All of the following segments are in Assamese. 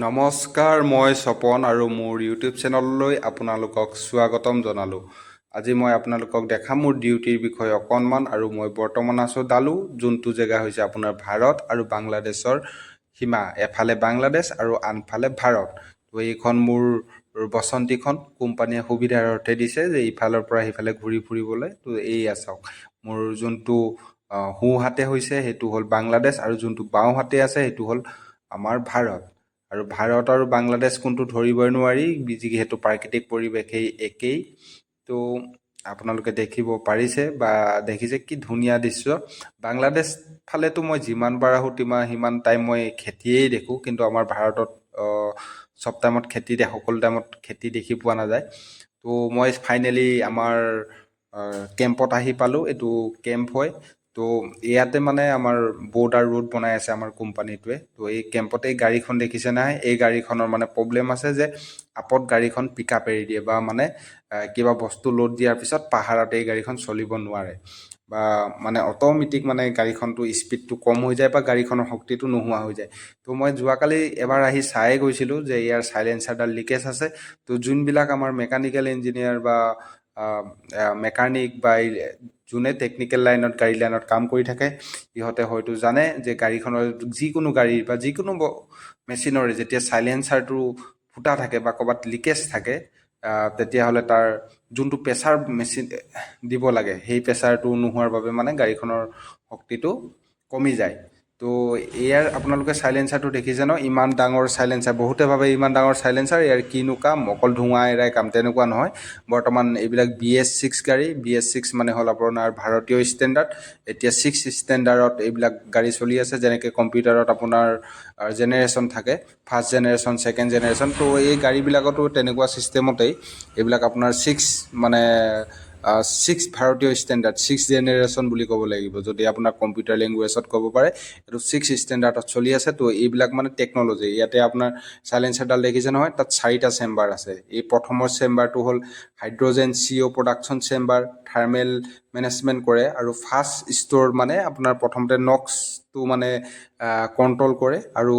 নমস্কাৰ, মই স্বপন আৰু মোৰ ইউটিউব চেনেললৈ আপোনালোকক স্বাগতম জনালোঁ। আজি মই আপোনালোকক দেখাম মোৰ ডিউটিৰ বিষয়ে অকণমান। আৰু মই বৰ্তমান আছোঁ ডালু, যোনটো জেগা হৈছে আপোনাৰ ভাৰত আৰু বাংলাদেশৰ সীমা। এফালে বাংলাদেশ আৰু আনফালে ভাৰত। তো এইখন মোৰ বসন্তীখন কোম্পানীয়ে সুবিধাৰ অৰ্থে দিছে যে ইফালৰ পৰা সিফালে ঘূৰি ফুৰিবলৈ। তো এইয়া চাওক, মোৰ যোনটো সোঁহাতে হৈছে সেইটো হ'ল বাংলাদেশ, আৰু যোনটো বাওঁহাতে আছে সেইটো হ'ল আমাৰ ভাৰত। আৰু ভাৰত আৰু বাংলাদেশ কোনটো ধৰিবই নোৱাৰি, যিহেতু প্ৰাকৃতিক পৰিৱেশেই একেই। তো আপোনালোকে দেখিব পাৰিছে বা দেখিছে কি ধুনীয়া দৃশ্য। বাংলাদেশ ফালেতো মই যিমান বাৰ আহোঁ সিমান টাইম মই খেতিয়েই দেখোঁ, কিন্তু আমাৰ ভাৰতত চব টাইমত খেতি সকলো টাইমত খেতি দেখি পোৱা নাযায়। তো মই ফাইনেলি আমাৰ কেম্পত আহি পালোঁ। এইটো কেম্প হয়। তো ইয়াতে মানে আমাৰ বৰ্ডাৰ ৰোড বনাই আছে আমাৰ কোম্পানীটোৱে। তো এই কেম্পতে গাড়ীখন দেখিছে নহয়, এই গাড়ীখনৰ মানে প্ৰব্লেম আছে যে আপত গাড়ীখন পিক আপ এৰি দিয়ে, বা মানে কিবা বস্তু লোড দিয়াৰ পিছত পাহাৰত এই গাড়ীখন চলিব নোৱাৰে, বা মানে অট'মেটিক মানে গাড়ীখনটো স্পীডটো কম হৈ যায় বা গাড়ীখনৰ শক্তিটো নোহোৱা হৈ যায়। তো মই যোৱাকালি এবাৰ আহি চাই গৈছিলোঁ যে ইয়াৰ চাইলেঞ্চাৰডাল লিকেজ আছে। তো যোনবিলাক আমাৰ মেকানিকেল ইঞ্জিনিয়াৰ বা মেকানিক বা যোনে টেকনিকেল লাইনত গাড়ী লাইনত কাম কৰি থাকে, সিহঁতে হয়তো জানে যে গাড়ীখনৰ যিকোনো গাড়ী বা যিকোনো মেচিনৰে যেতিয়া চাইলেঞ্চাৰটো ফুটা থাকে বা ক'ৰবাত লিকেজ থাকে, তেতিয়াহ'লে তাৰ যোনটো প্ৰেছাৰ মেচিন দিব লাগে সেই প্ৰেছাৰটো নোহোৱাৰ বাবে মানে গাড়ীখনৰ শক্তিটো কমি যায়। তো ইয়াৰ আপোনালোকে চাইলেঞ্চাৰটো দেখিছে ন, ইমান ডাঙৰ চাইলেঞ্চাৰ। বহুতে ভাবে ইমান ডাঙৰ চাইলেঞ্চাৰ ইয়াৰ কিনো কাম, অকল ধোঁৱা এৰাই কাম। তেনেকুৱা নহয়। বৰ্তমান এইবিলাক BS6 গাড়ী, BS6 মানে হ'ল আপোনাৰ ভাৰতীয় ষ্টেণ্ডাৰ্ড। এতিয়া 6 ষ্টেণ্ডাৰ্ডত এইবিলাক গাড়ী চলি আছে। যেনেকৈ কম্পিউটাৰত আপোনাৰ জেনেৰেশ্যন থাকে, ফাৰ্ষ্ট জেনেৰেশ্যন, ছেকেণ্ড জেনেৰেশ্যন। তো এই গাড়ীবিলাকতো তেনেকুৱা ছিষ্টেমতেই এইবিলাক আপোনাৰ 6 ভাৰতীয় ষ্টেণ্ডাৰ্ড, 6 জেনেৰেশ্যন বুলি ক'ব লাগিব যদি আপোনাৰ কম্পিউটাৰ লেংগুৱেজত ক'ব পাৰে। এইটো 6 ষ্টেণ্ডাৰ্ডত চলি আছে। তো এইবিলাক মানে টেকন'লজি। ইয়াতে আপোনাৰ চাইলেঞ্চাৰডাল দেখিছে নহয়, তাত 4টা চেম্বাৰ আছে। এই প্ৰথমৰ চেম্বাৰটো হ'ল hydrogen CO production chamber, thermal management কৰে। আৰু ফাৰ্ষ্ট ষ্ট'ৰ মানে আপোনাৰ প্ৰথমতে নক্সটো মানে কণ্ট্ৰল কৰে, আৰু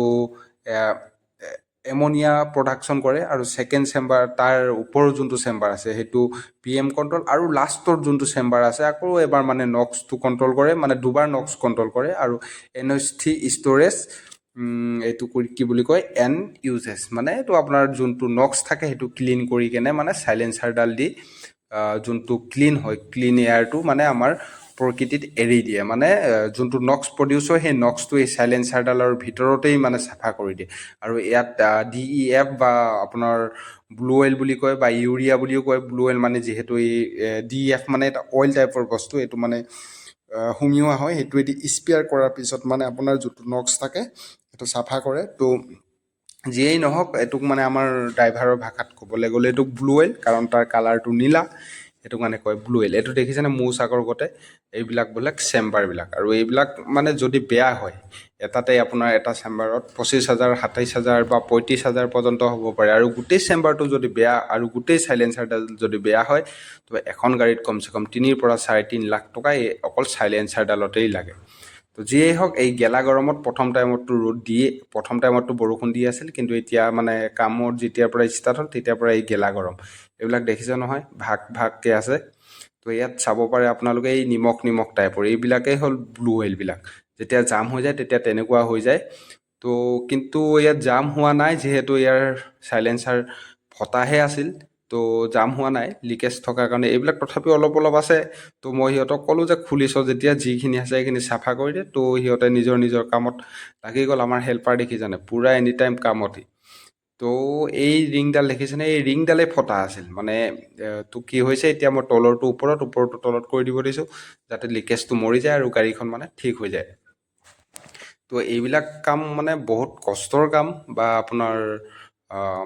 এমনিয়া প্ৰডাকশ্যন কৰে। আৰু ছেকেণ্ড চেম্বাৰ, তাৰ ওপৰৰ যোনটো চেম্বাৰ আছে সেইটো PM কণ্ট্ৰল। আৰু লাষ্টৰ যোনটো চেম্বাৰ আছে আকৌ এবাৰ মানে নক্সটো কণ্ট্ৰল কৰে, মানে দুবাৰ নক্স কণ্ট্ৰল কৰে। আৰু NO3 ষ্ট'ৰেজ, এইটো কি বুলি কয়, এণ্ড ইউজেছ, মানে এইটো আপোনাৰ যোনটো নক্স থাকে সেইটো ক্লিন কৰি কেনে মানে চাইলেঞ্চাৰডাল দি যোনটো ক্লিন হয়, ক্লিন এয়াৰটো মানে আমাৰ প্ৰকৃতিত এৰি দিয়ে। মানে যোনটো নক্স প্ৰডিউচ হয় সেই নক্সটো এই চাইলেঞ্চাৰডালৰ ভিতৰতেই মানে চাফা কৰি দিয়ে। আৰু ইয়াত DEF বা আপোনাৰ ব্লু অইল বুলি কয়, বা ইউৰিয়া বুলিও কয়। ব্লু অইল মানে যিহেতু এই DEF মানে এটা অইল টাইপৰ বস্তু, এইটো মানে সুমিওৱা হয়। সেইটোৱেদি স্পিয়াৰ কৰাৰ পিছত মানে আপোনাৰ যোনটো নক্স থাকে সেইটো চাফা কৰে। তো যিয়েই নহওক, এইটোক মানে আমাৰ ড্ৰাইভাৰৰ ভাষাত ক'বলৈ গ'লে এইটো ব্লু অইল, কাৰণ তাৰ কালাৰটো নীলা, সেইটো কাৰণে কয় ব্লু অইল। এইটো দেখিছেনে মৌচাকৰ গতে এইবিলাক চেম্বাৰবিলাক। আৰু এইবিলাক মানে যদি বেয়া হয়, এটাতে আপোনাৰ এটা চেম্বাৰত 25,000, 27,000 বা 35,000 পৰ্যন্ত হ'ব পাৰে। আৰু গোটেই চেম্বাৰটো যদি বেয়া আৰু গোটেই চাইলেঞ্চাৰডাল যদি বেয়া হয়, তো এখন গাড়ীত কমচে কম 3 পৰা 3.5 লাখ টকা এই অকল চাইলেঞ্চাৰডালতেই লাগে। তো যিয়েই হওক, এই গেলা গৰমত প্ৰথম টাইমততো বৰষুণ দি আছিল, কিন্তু এতিয়া মানে কামত যেতিয়াৰ পৰা ষ্টাৰ্ট হ'ল তেতিয়াৰ পৰা এই গেলা গৰম। এইবিলাক দেখিছে নহয়, ভাগকৈ আছে। তো ইয়াত চাব পাৰে আপোনালোকে এই নিমখ টাইপৰ এইবিলাকেই হ'ল ব্লু অইলবিলাক। যেতিয়া জাম হৈ যায় তেতিয়া তেনেকুৱা হৈ যায়। তো কিন্তু ইয়াত জাম হোৱা নাই, যিহেতু ইয়াৰ চাইলেঞ্চাৰ ফটাহে আছিল। তো জাম হোৱা নাই, লিকেজ থকাৰ কাৰণে। এইবিলাক তথাপিও অলপ অলপ আছে। তো মই সিহঁতক ক'লোঁ যে খুলিছ যেতিয়া যিখিনি আছে সেইখিনি চাফা কৰি দিয়ে। তো সিহঁতে নিজৰ কামত লাগি গ'ল। আমাৰ হেল্পাৰ দেখিছেনে, পূৰা এনি টাইম কামতেই। তো এই ৰিংডাল দেখিছেনে, এই ৰিংডালেই ফটা আছিল। মানে তো কি হৈছে, এতিয়া মই তলৰটো ওপৰতো তলত কৰি দিব দিছোঁ, যাতে লিকেজটো মৰি যায় আৰু গাড়ীখন মানে ঠিক হৈ যায়। তো এইবিলাক কাম মানে বহুত কষ্টৰ কাম, বা আপোনাৰ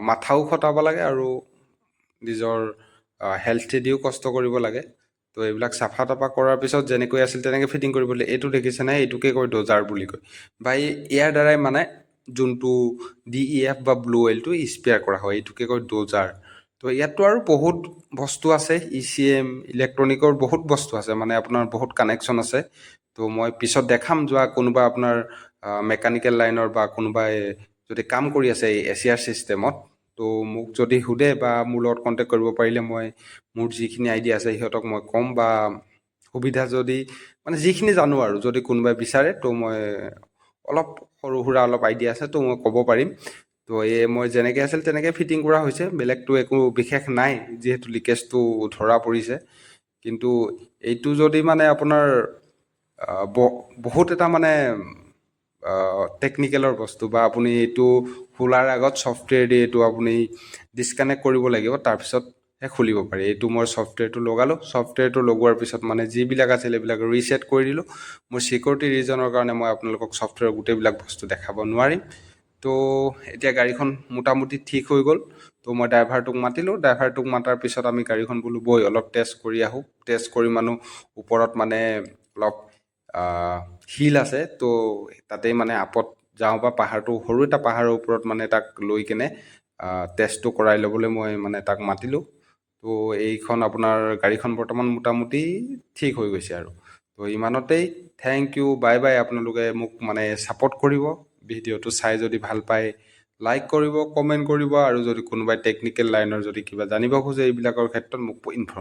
মাথাও খটাব লাগে আৰু নিজৰ হেল্থেদিও কষ্ট কৰিব লাগে। তো এইবিলাক চাফা তাফা কৰাৰ পিছত যেনেকৈ আছিল তেনেকৈ ফিটিং কৰিব লাগে। এইটো দেখিছেনে, এইটোকে কয় ডজাৰ বুলি কয়। বা ইয়াৰ দ্বাৰাই মানে যোনটো DEF বা ব্লু অইলটো স্পেয়াৰ কৰা হয়, এইটোকে কয় ডজাৰ। তো ইয়াততো আৰু বহুত বস্তু আছে, ECM ইলেক্ট্ৰনিকৰ বহুত বস্তু আছে, মানে আপোনাৰ বহুত কানেকশ্যন আছে। তো মই পিছত দেখাম, কোনোবা আপোনাৰ মেকানিকেল লাইনৰ বা কোনোবাই যদি কাম কৰি আছে এই এছিয়াৰ চিষ্টেমত, তো মোক যদি সোধে বা মোৰ লগত কণ্টেক্ট কৰিব পাৰিলে মই মোৰ যিখিনি আইডিয়া আছে সিহঁতক মই ক'ম, বা সুবিধা যদি মানে যিখিনি জানো আৰু যদি কোনোবাই বিচাৰে তো মই অলপ সৰু সুৰা অলপ আইডিয়া আছে তো মই ক'ব পাৰিম। তো এই মই যেনেকৈ আছিল তেনেকৈ ফিটিং কৰা হৈছে, বেলেগতো একো বিশেষ নাই যিহেতু লিকেজটো ধৰা পৰিছে। কিন্তু এইটো যদি মানে আপোনাৰ বহুত এটা মানে টেকনিকেলৰ বস্তু, বা আপুনি এইটো খোলাৰ আগত ছফ্টৱেৰ দি এইটো আপুনি ডিছকানেক্ট কৰিব লাগিব, তাৰপিছতহে খুলিব পাৰি। এইটো মই ছফ্টৱেৰটো লগালোঁ, ছফ্টৱেৰটো লগোৱাৰ পিছত মানে যিবিলাক আছিল এইবিলাক ৰিছেট কৰি দিলোঁ। মোৰ ছিকিউৰিটি ৰিজনৰ কাৰণে মই আপোনালোকক ছফ্টৱেৰৰ গোটেইবিলাক বস্তু দেখাব নোৱাৰিম। তো এতিয়া গাড়ীখন মোটামুটি ঠিক হৈ গ'ল। তো মই ড্ৰাইভাৰটোক মাতিলোঁ, ড্ৰাইভাৰটোক মাতাৰ পিছত আমি গাড়ীখন বোলো বৈ অলপ টেষ্ট কৰি আহোঁ। টেষ্ট কৰি মানুহ ওপৰত মানে অলপ শিল আছে, তো তাতেই মানে আপত যাওঁ, বা পাহাৰটো সৰু এটা পাহাৰৰ ওপৰত মানে তাক লৈ কেনে টেষ্টটো কৰাই ল'বলৈ মই মানে তাক মাতিলোঁ। তো এইখন আপোনাৰ গাড়ীখন বৰ্তমান মোটামুটি ঠিক হৈ গৈছে আৰু। তো ইমানতেই, থেংক ইউ, বাই বাই। আপোনালোকে মোক মানে ছাপোৰ্ট কৰিব, ভিডিঅ'টো চাই যদি ভাল পায় লাইক কৰিব, কমেণ্ট কৰিব, আৰু যদি কোনোবাই টেকনিকেল লাইনৰ যদি কিবা জানিব খোজে এইবিলাকৰ ক্ষেত্ৰত মোক ইনফৰ্ম